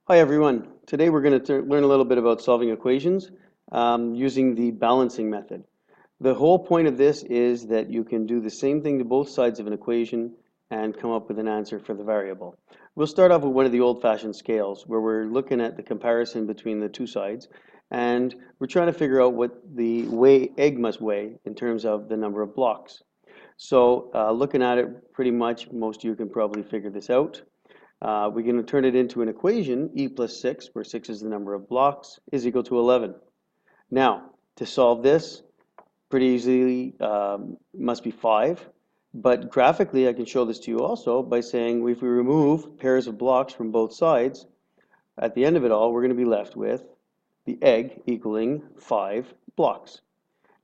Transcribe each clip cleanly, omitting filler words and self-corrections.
Hi everyone. Today we're going to learn a little bit about solving equations using the balancing method. The whole point of this is that you can do the same thing to both sides of an equation and come up with an answer for the variable. We'll start off with one of the old-fashioned scales where we're looking at the comparison between the two sides, and we're trying to figure out what the egg must weigh in terms of the number of blocks. So looking at it, pretty much most of you can probably figure this out. We're going to turn it into an equation, e plus 6, where 6 is the number of blocks, is equal to 11. Now, to solve this, pretty easily must be 5. But graphically, I can show this to you also by saying if we remove pairs of blocks from both sides, at the end of it all, we're going to be left with the egg equaling 5 blocks.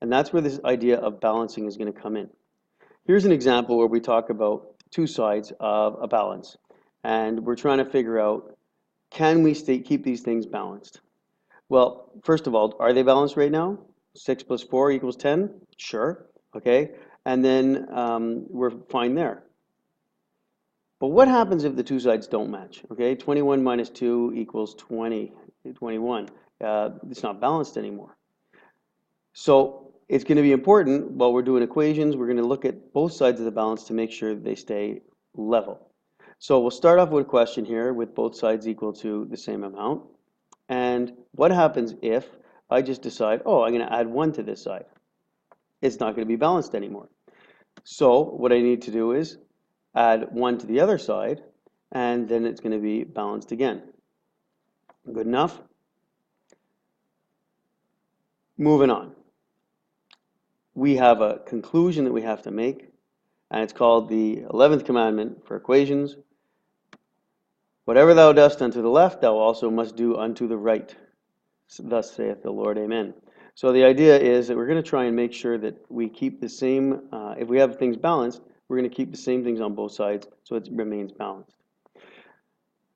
And that's where this idea of balancing is going to come in. Here's an example where we talk about two sides of a balance. And we're trying to figure out, can we keep these things balanced? Well, first of all, are they balanced right now? 6 plus 4 equals 10? Sure, okay. And then we're fine there. But what happens if the two sides don't match? Okay, 21 minus 2 equals 21. It's not balanced anymore. So it's going to be important while we're doing equations, we're going to look at both sides of the balance to make sure they stay level. So we'll start off with a question here with both sides equal to the same amount. And what happens if I just decide, oh, I'm going to add 1 to this side? It's not going to be balanced anymore. So what I need to do is add 1 to the other side, and then it's going to be balanced again. Good enough? Moving on. We have a conclusion that we have to make, and it's called the 11th commandment for equations. Whatever thou dost unto the left, thou also must do unto the right. Thus saith the Lord, amen. So the idea is that we're going to try and make sure that we keep the same, if we have things balanced, we're going to keep the same things on both sides so it remains balanced.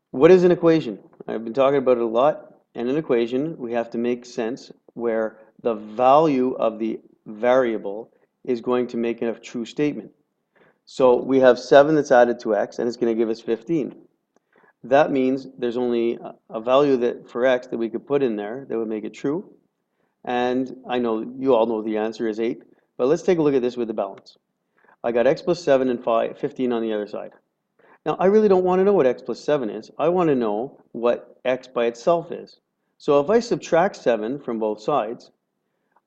What is an equation? I've been talking about it a lot. In an equation, we have to make sense where the value of the variable is going to make a true statement. So we have 7 that's added to x, and it's going to give us 15. That means there's only a value that for x that we could put in there that would make it true. And I know you all know the answer is 8, but let's take a look at this with the balance. I got x plus 7 and 15 on the other side. Now, I really don't want to know what x plus 7 is. I want to know what x by itself is. So if I subtract 7 from both sides,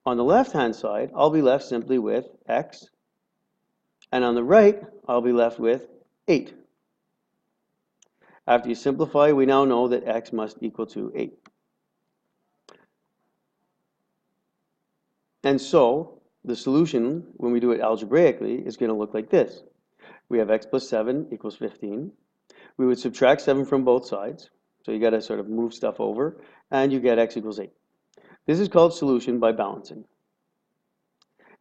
on the left-hand side, I'll be left simply with x, and on the right, I'll be left with 8. After you simplify, we now know that x must equal to 8. And so the solution, when we do it algebraically, is going to look like this. We have x plus 7 equals 15. We would subtract 7 from both sides. So you got to sort of move stuff over, and you get x equals 8. This is called solution by balancing.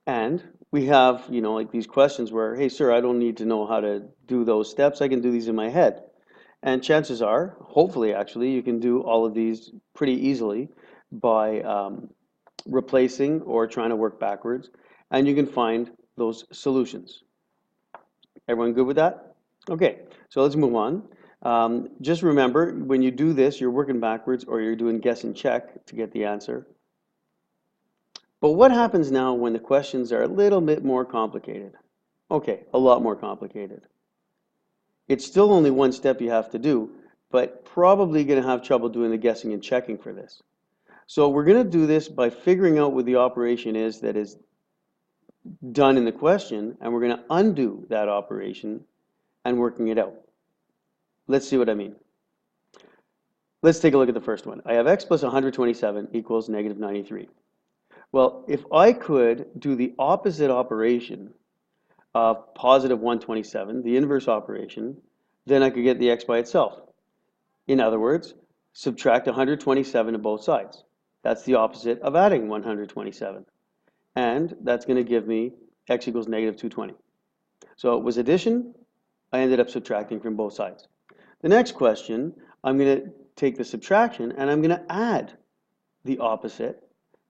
And we have, like these questions where, hey, sir, I don't need to know how to do those steps. I can do these in my head. And chances are, hopefully actually, you can do all of these pretty easily by replacing or trying to work backwards, and you can find those solutions. Everyone good with that? Okay, so let's move on. Just remember, when you do this, you're working backwards or you're doing guess and check to get the answer. But what happens now when the questions are a little bit more complicated? Okay, a lot more complicated. It's still only one step you have to do, but probably going to have trouble doing the guessing and checking for this. So we're going to do this by figuring out what the operation is that is done in the question, and we're going to undo that operation and working it out. Let's see what I mean. Let's take a look at the first one. I have x plus 127 equals negative 93. Well, if I could do the opposite operation of positive 127, the inverse operation, then I could get the x by itself. In other words, subtract 127 to both sides. That's the opposite of adding 127. And that's going to give me x equals negative 220. So it was addition. I ended up subtracting from both sides. The next question, I'm going to take the subtraction and I'm going to add the opposite.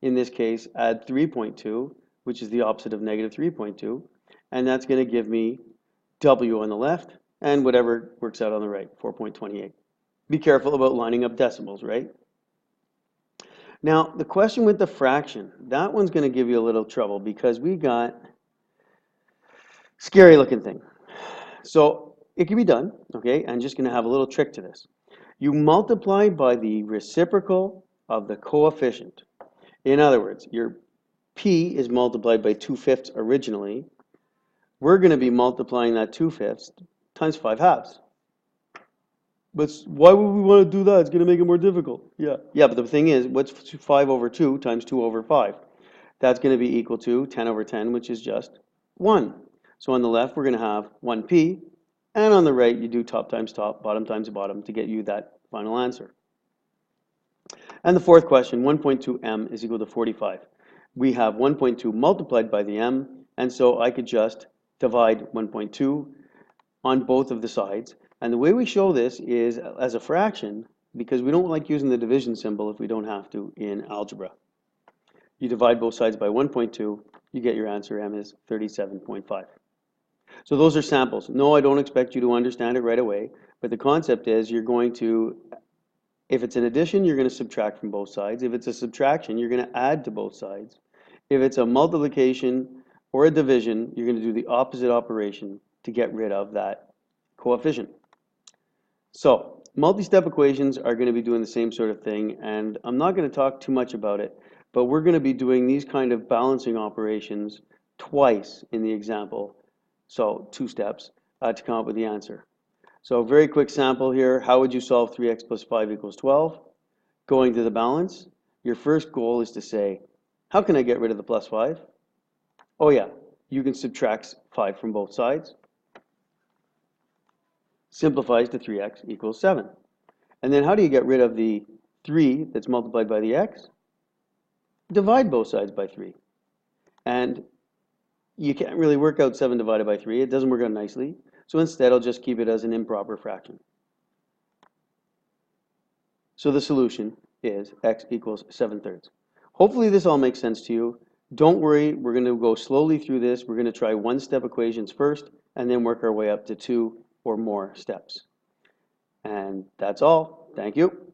In this case, add 3.2, which is the opposite of negative 3.2. And that's going to give me w on the left and whatever works out on the right, 4.28. Be careful about lining up decimals, right? Now, the question with the fraction, that one's going to give you a little trouble because we got scary looking thing. So it can be done, okay? I'm just going to have a little trick to this. You multiply by the reciprocal of the coefficient. In other words, your p is multiplied by 2/5 originally. We're going to be multiplying that 2/5 times 5/2. But why would we want to do that? It's going to make it more difficult. Yeah. Yeah, but the thing is, what's 5 over 2 times 2 over 5? That's going to be equal to 10 over 10, which is just 1. So on the left, we're going to have 1p, and on the right, you do top times top, bottom times bottom to get you that final answer. And the fourth question, 1.2m is equal to 45. We have 1.2 multiplied by the m, and so I could just divide 1.2 on both of the sides. And the way we show this is as a fraction, because we don't like using the division symbol if we don't have to in algebra. You divide both sides by 1.2, you get your answer. M is 37.5. So those are samples. No, I don't expect you to understand it right away, but the concept is you're going to, if it's an addition, you're going to subtract from both sides. If it's a subtraction, you're going to add to both sides. If it's a multiplication or a division, you're going to do the opposite operation to get rid of that coefficient. So multi-step equations are going to be doing the same sort of thing, and I'm not going to talk too much about it, but we're going to be doing these kind of balancing operations twice in the example, so 2 steps, to come up with the answer. So a very quick sample here. How would you solve 3x plus 5 equals 12? Going to the balance, your first goal is to say, how can I get rid of the plus 5? Oh yeah, you can subtract 5 from both sides. Simplifies to 3x equals 7. And then how do you get rid of the 3 that's multiplied by the x? Divide both sides by 3. And you can't really work out 7 divided by 3. It doesn't work out nicely. So instead, I'll just keep it as an improper fraction. So the solution is x equals 7/3. Hopefully this all makes sense to you. Don't worry, we're going to go slowly through this. We're going to try 1-step equations first, and then work our way up to 2 or more steps. And that's all. Thank you.